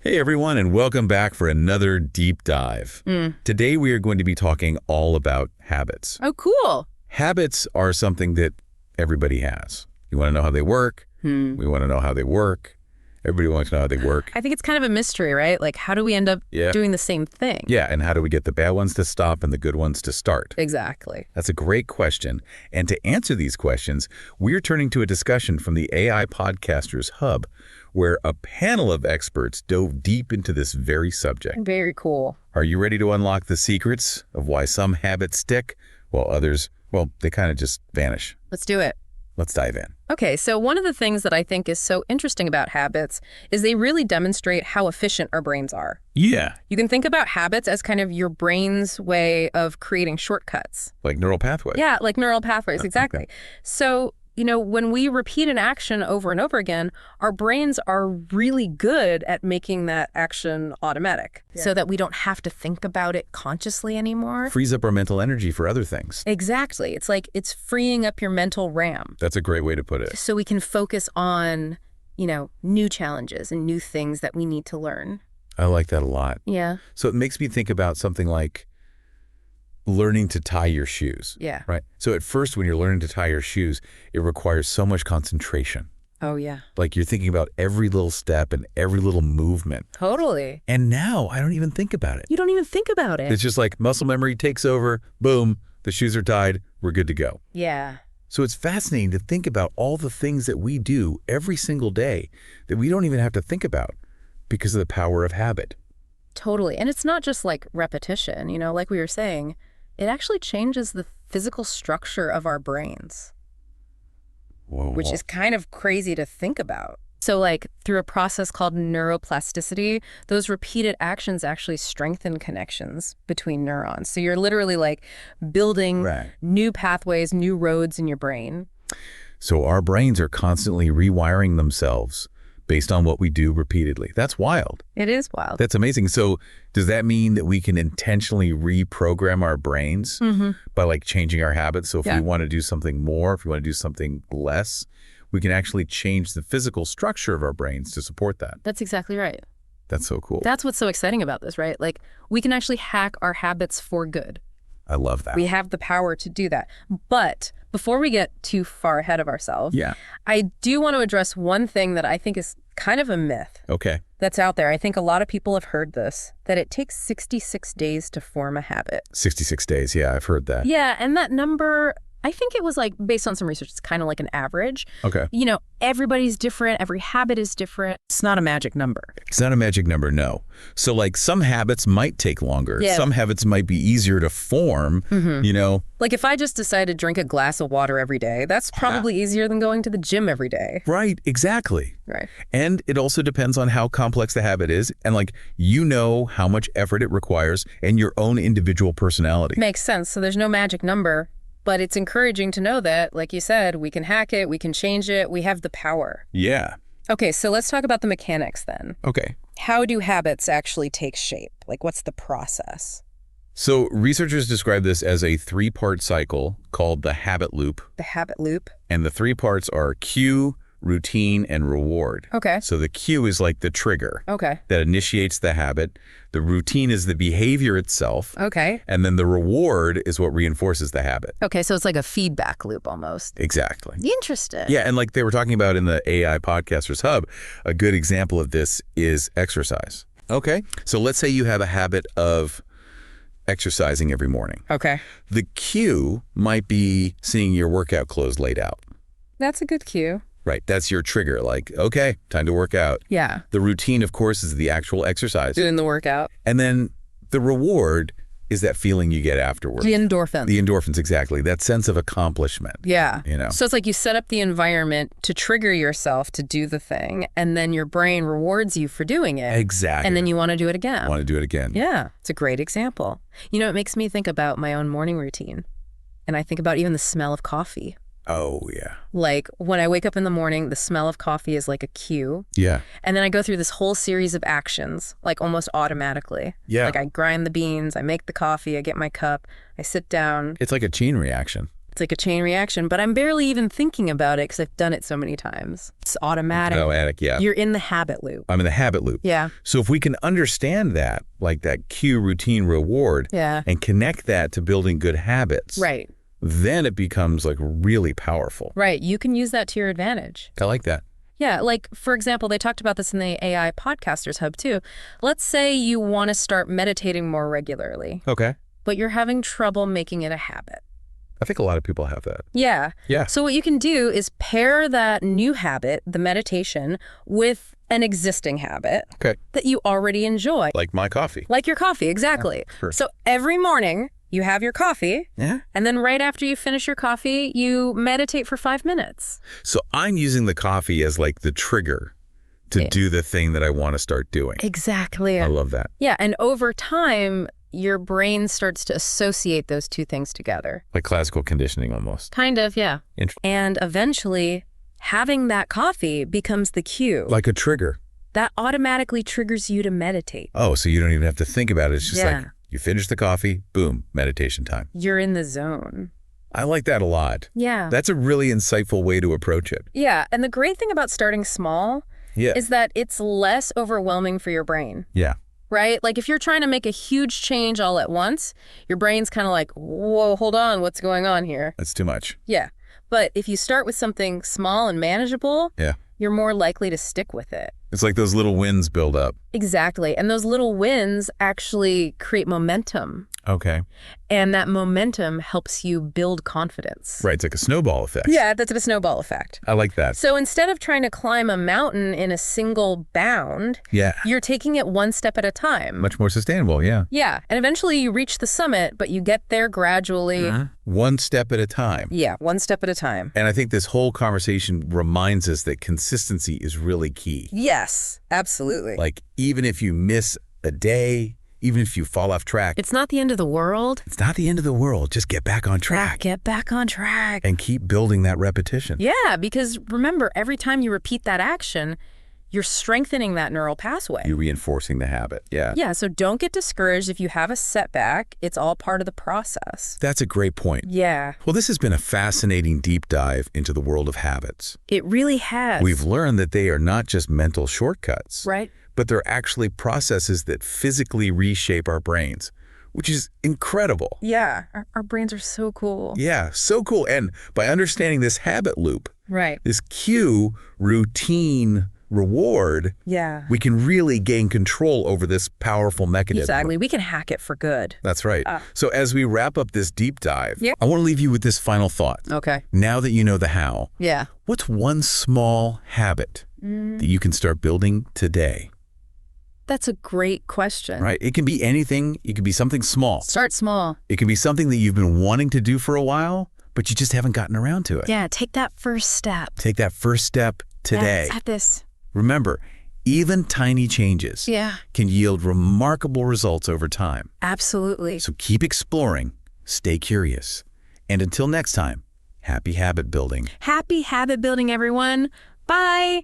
Hey everyone, and welcome back for another deep dive. Today we are going to be talking all about habits. Oh, cool. Habits are something that everybody has. You want to know how they work? We want to know how they work. Everybody wants to know how they work. I think it's kind of a mystery, right? Like, how do we end up doing the same thing? Yeah, and how do we get the bad ones to stop and the good ones to start? Exactly. That's a great question. And to answer these questions, we're turning to a discussion from the AI Podcasters Hub, where a panel of experts dove deep into this very subject. Very cool. Are you ready to unlock the secrets of why some habits stick while others, well, they kind of just vanish? Let's do it. Let's dive in. Okay, so one of the things that I think is so interesting about habits is they really demonstrate how efficient our brains are. Yeah. You can think about habits as kind of your brain's way of creating shortcuts. Like neural pathways. Yeah, like neural pathways, exactly. Okay. So, when we repeat an action over and over again, our brains are really good at making that action automatic so that we don't have to think about it consciously anymore. Frees up our mental energy for other things. Exactly. It's like it's freeing up your mental RAM. That's a great way to put it. So we can focus on, new challenges and new things that we need to learn. I like that a lot. Yeah. So it makes me think about something like learning to tie your shoes. Yeah. Right? So at first, when you're learning to tie your shoes, it requires so much concentration. Oh, yeah. Like you're thinking about every little step and every little movement. Totally. And now I don't even think about it. You don't even think about it. It's just like muscle memory takes over, boom, the shoes are tied, we're good to go. Yeah. So it's fascinating to think about all the things that we do every single day that we don't even have to think about because of the power of habit. Totally. And it's not just like repetition, like we were saying, it actually changes the physical structure of our brains. Whoa. Which is kind of crazy to think about. So like through a process called neuroplasticity, those repeated actions actually strengthen connections between neurons. So you're literally like building new pathways, new roads in your brain. So our brains are constantly rewiring themselves based on what we do repeatedly. That's wild. It is wild. That's amazing. So does that mean that we can intentionally reprogram our brains by like changing our habits? So if we want to do something more, if we want to do something less, we can actually change the physical structure of our brains to support that. That's exactly right. That's so cool. That's what's so exciting about this, right? Like we can actually hack our habits for good. I love that. We have the power to do that. But before we get too far ahead of ourselves, I do want to address one thing that I think is kind of a myth that's out there. I think a lot of people have heard this, that it takes 66 days to form a habit. 66 days, yeah, I've heard that. Yeah, and that number, I think it was like, based on some research, it's kind of like an average. Okay. Everybody's different. Every habit is different. It's not a magic number. It's not a magic number, no. So like some habits might take longer. Yeah. Some habits might be easier to form, Like if I just decide to drink a glass of water every day, that's probably easier than going to the gym every day. Right, exactly. Right. And it also depends on how complex the habit is and like how much effort it requires and your own individual personality. Makes sense. So there's no magic number. But it's encouraging to know that, like you said, we can hack it, we can change it, we have the power. Yeah. Okay, so let's talk about the mechanics then. Okay. How do habits actually take shape? Like, what's the process? So researchers describe this as a three-part cycle called the habit loop. The habit loop? And the three parts are cue, routine, and reward. Okay. So the cue is like the trigger that initiates the habit. The routine is the behavior itself. Okay. And then the reward is what reinforces the habit. Okay, so it's like a feedback loop almost. Exactly. Interesting. Yeah, and like they were talking about in the AI Podcasters Hub, a good example of this is exercise. Okay. So let's say you have a habit of exercising every morning. Okay. The cue might be seeing your workout clothes laid out. That's a good cue. Right. That's your trigger. Like, okay, time to work out. Yeah. The routine, of course, is the actual exercise. Doing the workout. And then the reward is that feeling you get afterwards. The endorphins. The endorphins, exactly. That sense of accomplishment. Yeah. So it's like you set up the environment to trigger yourself to do the thing, and then your brain rewards you for doing it. Exactly. And then you want to do it again. Want to do it again. Yeah. It's a great example. It makes me think about my own morning routine. And I think about even the smell of coffee. Oh, yeah. Like when I wake up in the morning, the smell of coffee is like a cue. Yeah. And then I go through this whole series of actions, like almost automatically. Yeah. Like I grind the beans, I make the coffee, I get my cup, I sit down. It's like a chain reaction. It's like a chain reaction, but I'm barely even thinking about it because I've done it so many times. It's automatic. Automatic, yeah. You're in the habit loop. I'm in the habit loop. Yeah. So if we can understand that, like that cue, routine, reward, and connect that to building good habits, right, then it becomes like really powerful. Right. You can use that to your advantage. I like that. Yeah, like, for example, they talked about this in the AI Podcasters Hub, too. Let's say you want to start meditating more regularly. Okay. But you're having trouble making it a habit. I think a lot of people have that. Yeah. Yeah. So what you can do is pair that new habit, the meditation, with an existing habit that you already enjoy. Like my coffee. Like your coffee, exactly. Yeah, sure. So every morning, you have your coffee, and then right after you finish your coffee, you meditate for 5 minutes. So I'm using the coffee as like the trigger to do the thing that I want to start doing. Exactly. I love that. Yeah, and over time, your brain starts to associate those two things together. Like classical conditioning almost. Kind of, yeah. And eventually, having that coffee becomes the cue. Like a trigger. That automatically triggers you to meditate. Oh, so you don't even have to think about it. It's just like you finish the coffee, boom, meditation time. You're in the zone. I like that a lot. Yeah. That's a really insightful way to approach it. Yeah, and the great thing about starting small is that it's less overwhelming for your brain. Yeah. Right? Like if you're trying to make a huge change all at once, your brain's kind of like, whoa, hold on, what's going on here? That's too much. Yeah. But if you start with something small and manageable, you're more likely to stick with it. It's like those little wins build up. Exactly. And those little wins actually create momentum. Okay. And that momentum helps you build confidence. Right. It's like a snowball effect. Yeah, that's a snowball effect. I like that. So instead of trying to climb a mountain in a single bound, you're taking it one step at a time. Much more sustainable, yeah. Yeah. And eventually you reach the summit, but you get there gradually. One step at a time. Yeah, one step at a time. And I think this whole conversation reminds us that consistency is really key. Yes, absolutely. Like even if you miss a day, even if you fall off track. It's not the end of the world. It's not the end of the world. Just get back on track. Get back on track. And keep building that repetition. Yeah, because remember, every time you repeat that action, you're strengthening that neural pathway. You're reinforcing the habit. Yeah. Yeah, so don't get discouraged if you have a setback. It's all part of the process. That's a great point. Yeah. Well, this has been a fascinating deep dive into the world of habits. It really has. We've learned that they are not just mental shortcuts. Right. But they're actually processes that physically reshape our brains, which is incredible. Yeah, our brains are so cool. Yeah, so cool. And by understanding this habit loop, this cue, routine, reward, we can really gain control over this powerful mechanism. Exactly. We can hack it for good. That's right. So as we wrap up this deep dive, I want to leave you with this final thought. Okay. Now that you know the how, what's one small habit that you can start building today? That's a great question. Right. It can be anything. It can be something small. Start small. It can be something that you've been wanting to do for a while, but you just haven't gotten around to it. Yeah, take that first step. Take that first step today. At this. Remember, even tiny changes can yield remarkable results over time. Absolutely. So keep exploring, stay curious, and until next time, happy habit building. Happy habit building, everyone. Bye.